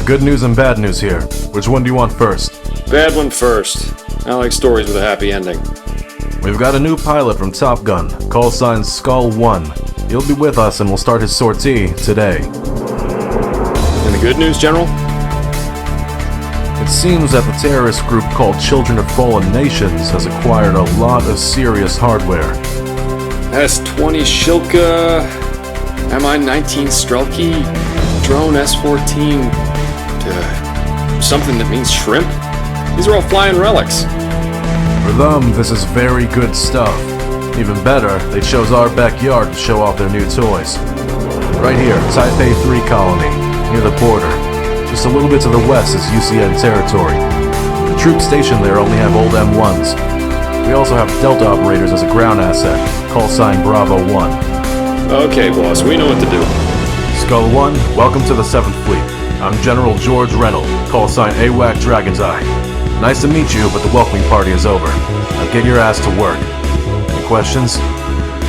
good news and bad news here. Which one do you want first? Bad one first. I like stories with a happy ending. We've got a new pilot from Top Gun, call sign Skull 1. He'll be with us and will start his sortie today. And the good news, General? It seems that the terrorist group called Children of Fallen Nations has acquired a lot of serious hardware. S-20 Shilka, Mi-19 Strelky, drone S-14, something that means shrimp? These are all flying relics. For them, this is very good stuff. Even better, they chose our backyard to show off their new toys. Right here, Taipei 3 colony, near the border. Just a little bit to the west is UCN territory. The troops stationed there only have old M1s. We also have Delta operators as a ground asset, call sign Bravo 1. Okay, boss, we know what to do. Skull 1, welcome to the 7th Fleet. I'm General George Reynolds, call sign AWAC Dragon's Eye. Nice to meet you, but the welcoming party is over. Now get your ass to work. Any questions?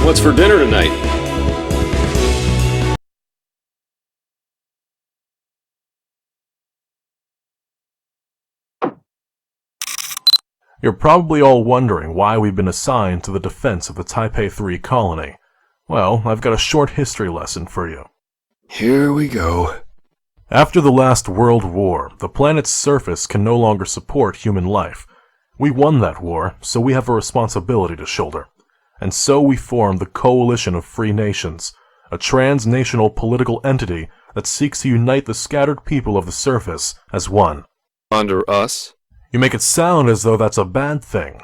What's for dinner tonight? You're probably all wondering why we've been assigned to the defense of the Taipei 3 colony. Well, I've got a short history lesson for you. Here we go. After the last World War, the planet's surface can no longer support human life. We won that war, so we have a responsibility to shoulder. And so we formed the Coalition of Free Nations, a transnational political entity that seeks to unite the scattered people of the surface as one. Under us? You make it sound as though that's a bad thing.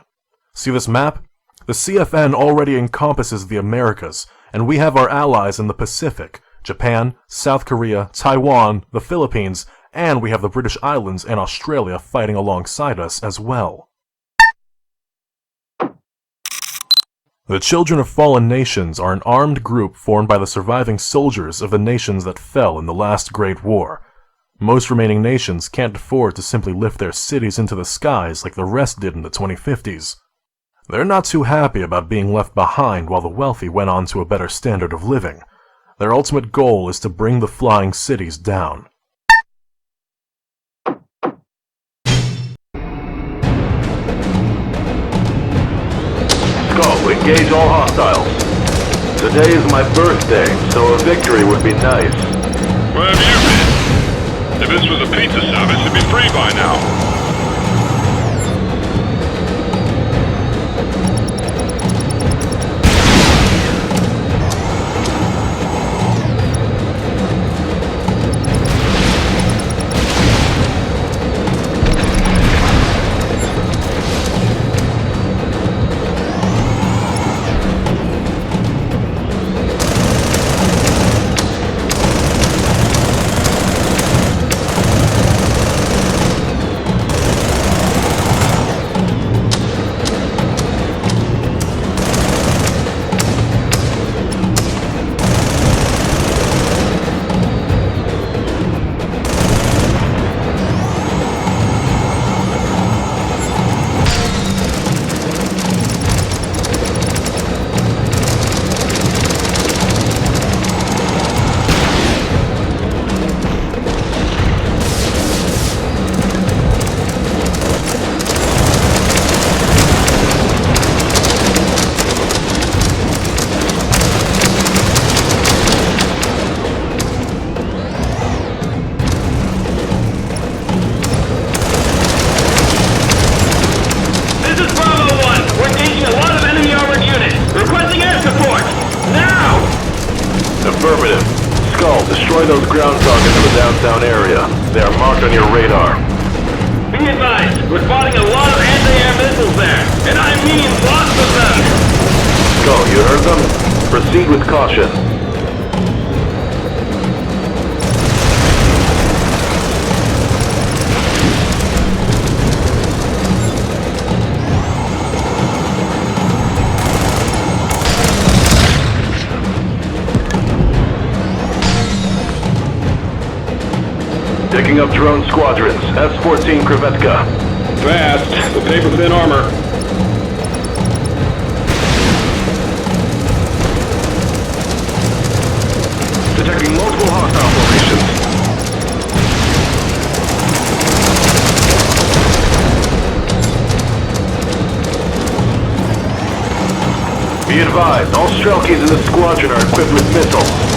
See this map? The CFN already encompasses the Americas, and we have our allies in the Pacific, Japan, South Korea, Taiwan, the Philippines, and we have the British Islands and Australia fighting alongside us as well. The Children of Fallen Nations are an armed group formed by the surviving soldiers of the nations that fell in the last Great War. Most remaining nations can't afford to simply lift their cities into the skies like the rest did in the 2050s. They're not too happy about being left behind while the wealthy went on to a better standard of living. Their ultimate goal is to bring the flying cities down. Skull, engage all hostiles. Today is my birthday, so a victory would be nice. Where have you been? If this was a pizza service, it'd be free by now. Affirmative. Skull, destroy those ground targets in the downtown area. They are marked on your radar. Be advised, we're spotting a lot of anti-air missiles there, and I mean lots of them! Skull, you heard them? Proceed with caution. Picking up drone squadrons, S-14 Krevetka. Fast, the paper-thin armor. Detecting multiple hostile formations. Be advised, all Strelkies in the squadron are equipped with missiles.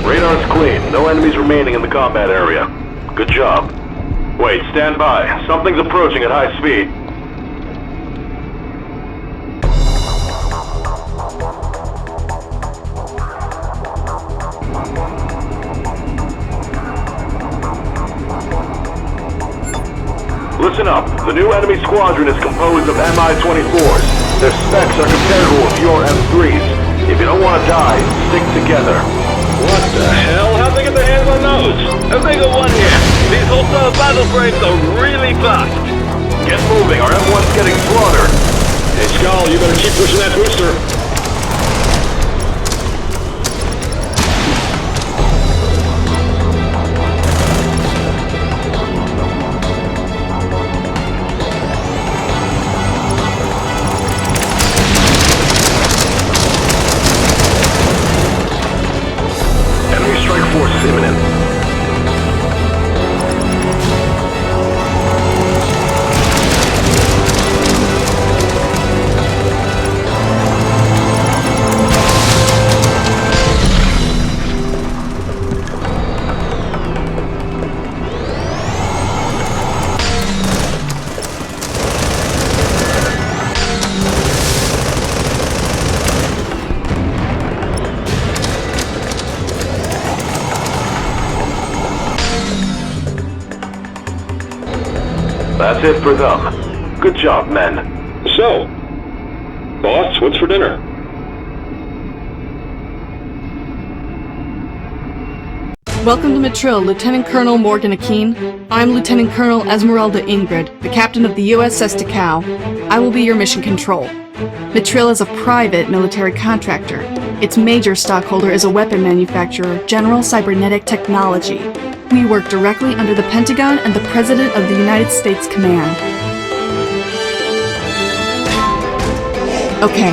Radar's clean. No enemies remaining in the combat area. Good job. Wait, stand by. Something's approaching at high speed. Listen up. The new enemy squadron is composed of Mi-24s. Their specs are comparable with your M3s. If you don't want to die, stick together. What the hell? How'd they get their hands on those? A bigger one here. These hostile battle frames are really fast. Get moving, our M1's getting slaughtered. Hey, Skull, you better keep pushing that booster. Enemy strike force is imminent. That's it for them. Good job, men. So, boss, what's for dinner? Welcome to Matrill, Lieutenant Colonel Morgan Akeen. I'm Lieutenant Colonel Esmeralda Ingrid, the captain of the USS Takao. I will be your mission control. Matrill is a private military contractor. Its major stockholder is a weapon manufacturer, General Cybernetic Technology. We work directly under the Pentagon and the President of the United States Command. Okay,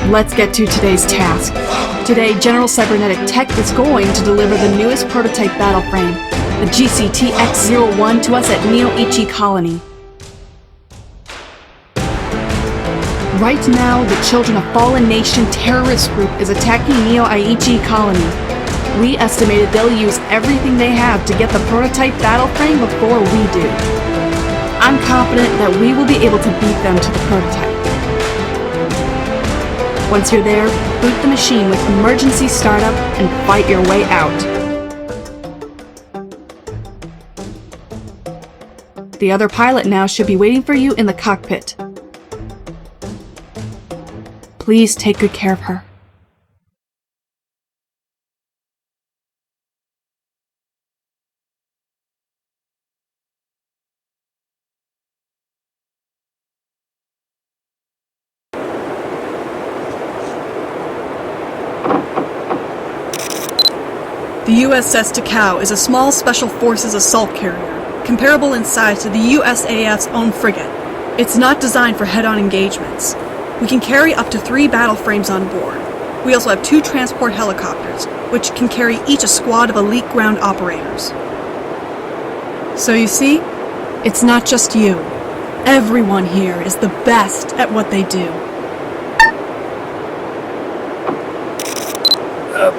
let's get to today's task. Today, General Cybernetic Tech is going to deliver the newest prototype battle frame, the GCT-X-01, to us at Neo-Ichi Colony. Right now, the Children of Fallen Nation terrorist group is attacking Neo-Ichi Colony. We estimated they'll use everything they have to get the prototype battle frame before we do. I'm confident that we will be able to beat them to the prototype. Once you're there, boot the machine with emergency startup and fight your way out. The other pilot now should be waiting for you in the cockpit. Please take good care of her. The USS Takao is a small Special Forces assault carrier, comparable in size to the USAF's own frigate. It's not designed for head-on engagements. We can carry up to 3 battle frames on board. We also have 2 transport helicopters, which can carry each a squad of elite ground operators. So you see, it's not just you. Everyone here is the best at what they do.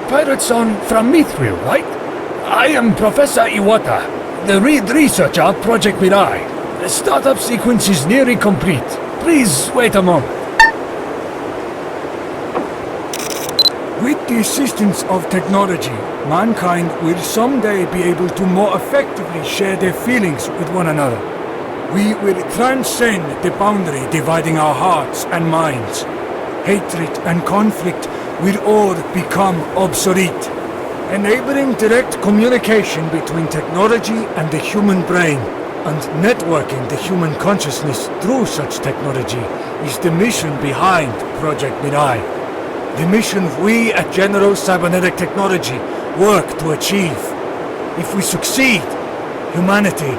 Pirates on from Mithril, right? I am Professor Iwata, the lead researcher of Project Mirai. The startup sequence is nearly complete. Please wait a moment. With the assistance of technology, mankind will someday be able to more effectively share their feelings with one another. We will transcend the boundary dividing our hearts and minds. Hatred and conflict will all become obsolete, enabling direct communication between technology and the human brain, and networking the human consciousness through such technology is the mission behind Project Mirai. The mission we at General Cybernetic Technology work to achieve. If we succeed, humanity,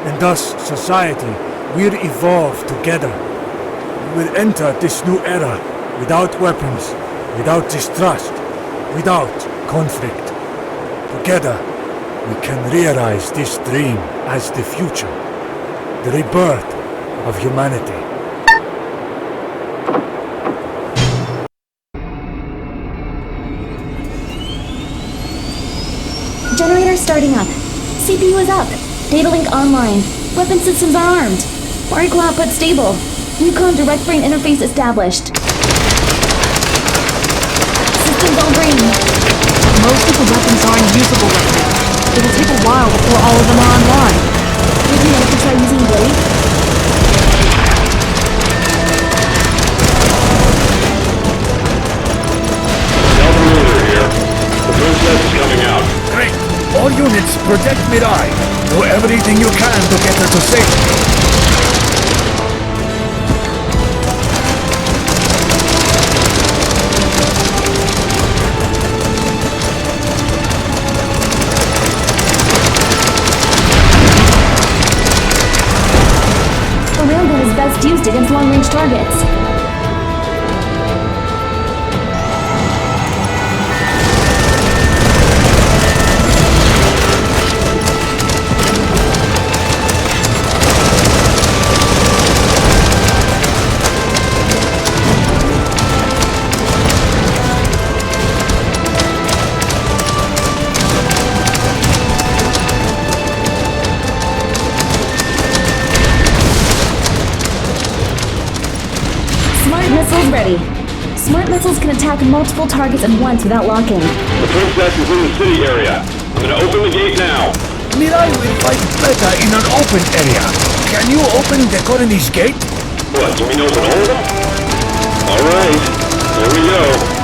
and thus society, will evolve together. We will enter this new era without weapons, without distrust, without conflict. Together, we can realize this dream as the future, the rebirth of humanity. Generator starting up. CPU is up. Data link online. Weapon systems are armed. Particle output stable. Recon direct brain interface established. Systems all green. Most of the weapons aren't usable right now. It'll take a while before all of them are online. Would you like to try using Blade? Delta here. The princess is coming out. Great! All units, protect Mirai. Do everything you can to get her to safety. A railgun is best used against long-range targets. Smart missiles ready. Smart missiles can attack multiple targets at once without locking. The princess is in the city area. I'm gonna open the gate now. Mirai will fight better in an open area. Can you open the colony's gate? What, you mean open all of them? Alright, here we go.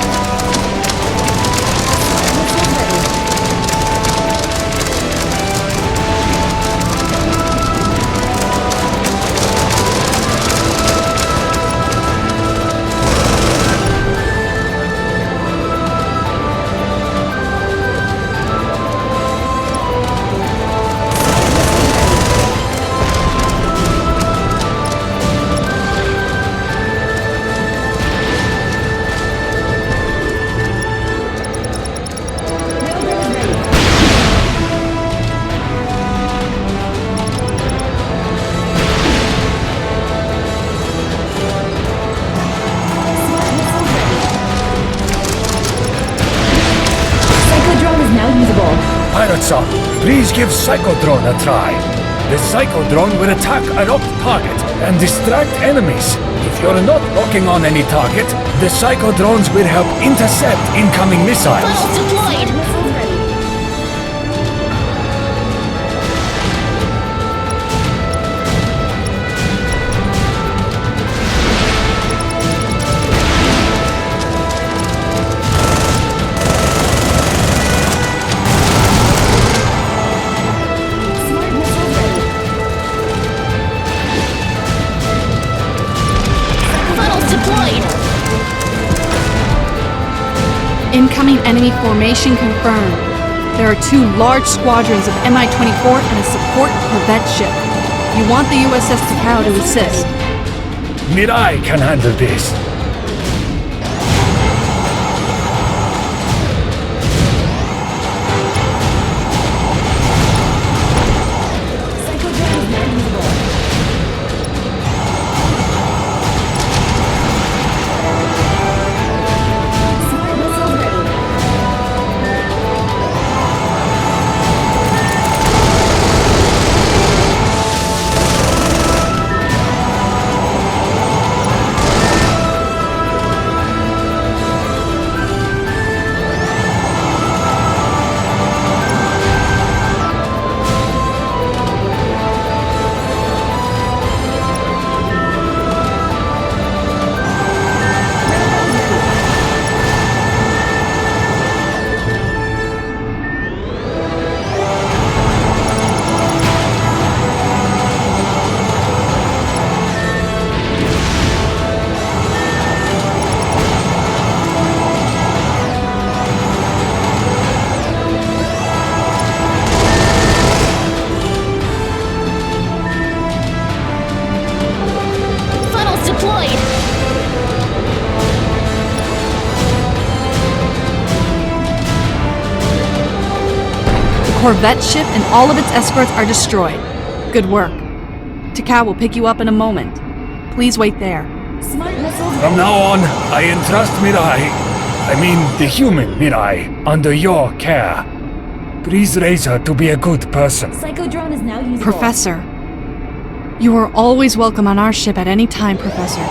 Pilotson, please give Psychodrone a try. The Psychodrone will attack a locked target and distract enemies. If you're not locking on any target, the Psychodrones will help intercept incoming missiles. Funnels deployed! Incoming enemy formation confirmed. There are 2 large squadrons of Mi-24 and a support corvette ship. You want the USS Takao to assist. Mirai can handle this. Corvette ship and all of its escorts are destroyed. Good work. Takao will pick you up in a moment. Please wait there. Smart missiles. From now on, I entrust the human Mirai, under your care. Please raise her to be a good person. Psychodrone is now usable. Professor. You are always welcome on our ship at any time, Professor.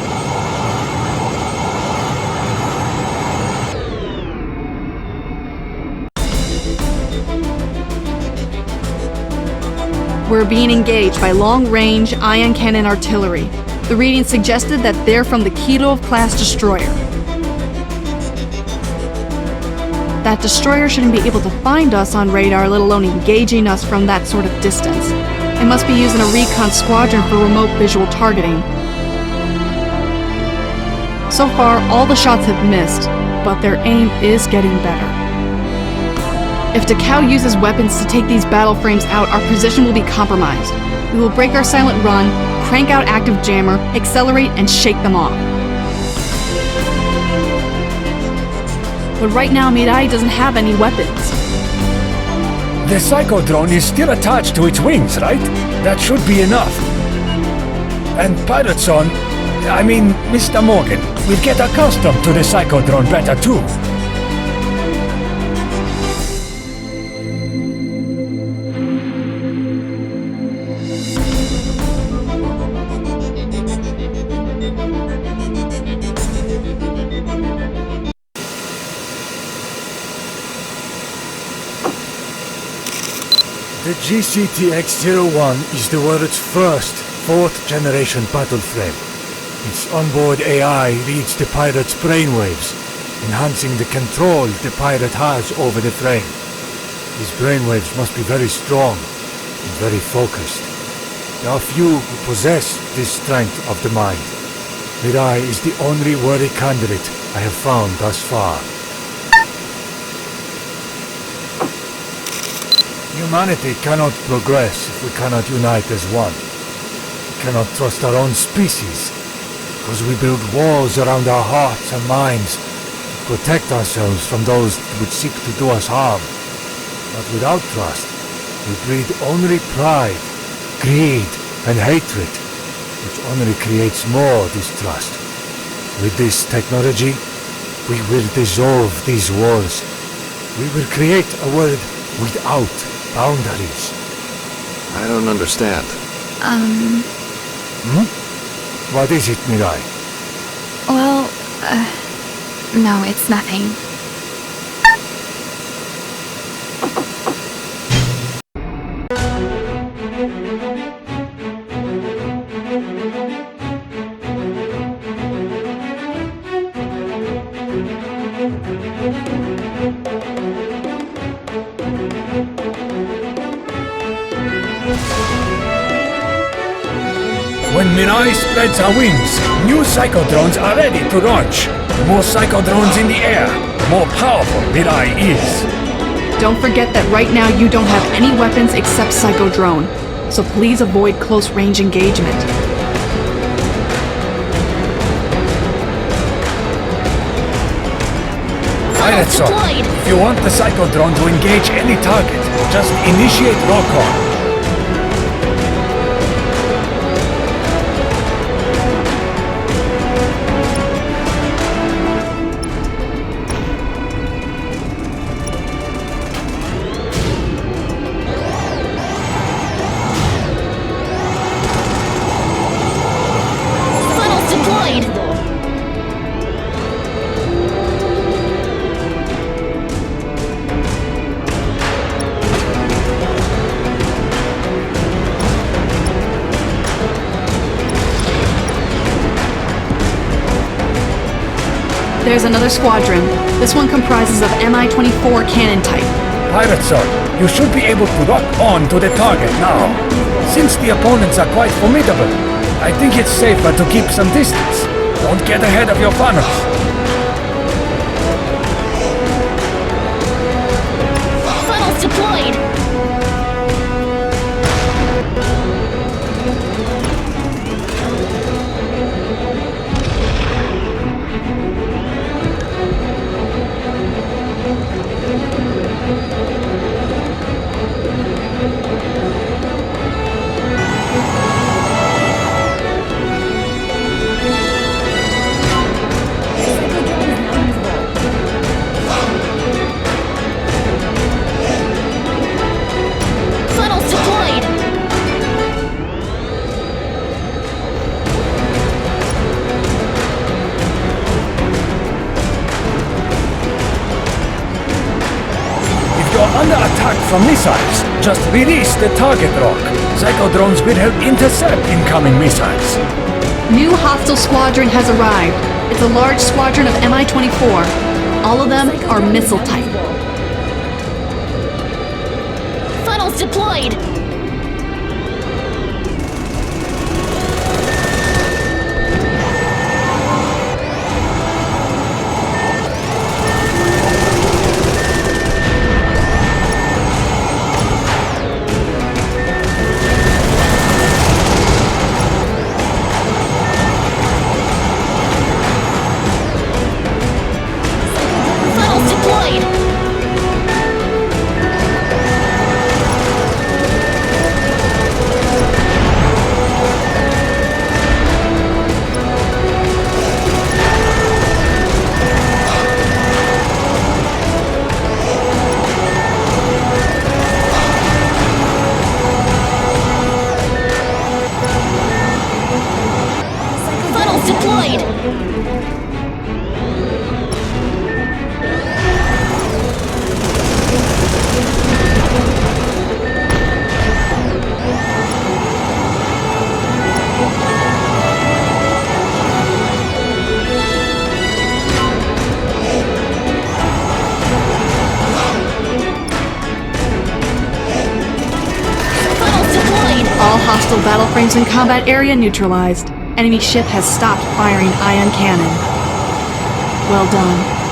We're being engaged by long-range ion cannon artillery. The reading suggested that they're from the Kirov-class destroyer. That destroyer shouldn't be able to find us on radar, let alone engaging us from that sort of distance. It must be using a recon squadron for remote visual targeting. So far, all the shots have missed, but their aim is getting better. If Takao uses weapons to take these battle frames out, our position will be compromised. We will break our silent run, crank out active jammer, accelerate, and shake them off. But right now, Mirai doesn't have any weapons. The psychodrone is still attached to its wings, right? That should be enough. And Mr. Morgan, will get accustomed to the psychodrone better too. The GCTX-01 is the world's first fourth-generation battle frame. Its onboard AI reads the pirate's brainwaves, enhancing the control the pirate has over the frame. These brainwaves must be very strong and very focused. There are few who possess this strength of the mind. Mirai is the only worthy candidate I have found thus far. Humanity cannot progress if we cannot unite as one. We cannot trust our own species, because we build walls around our hearts and minds to protect ourselves from those who would seek to do us harm. But without trust, we breed only pride, greed, and hatred, which only creates more distrust. With this technology, we will dissolve these walls. We will create a world without boundaries. I don't understand. What is it, Mirai? Well, no, it's nothing. When Mirai spreads her wings, new psychodrones are ready to launch. More psychodrones in the air, the more powerful Mirai is. Don't forget that right now you don't have any weapons except Psychodrone, so please avoid close-range engagement. Pilot Son, if you want the psychodrone to engage any target, just initiate lock-on. There's another squadron. This one comprises of Mi-24 cannon type. Pilot Son, you should be able to lock on to the target now. Since the opponents are quite formidable, I think it's safer to keep some distance. Don't get ahead of your funnels. Funnels deployed! from missiles. Just release the target rock. Psycho drones will help intercept incoming missiles. New hostile squadron has arrived. It's a large squadron of Mi-24. All of them are missile type. Funnels deployed! Funnels deployed! Funnels deployed! Funnels deployed! All hostile battle frames in combat area neutralized. Enemy ship has stopped firing ion cannon. Well done.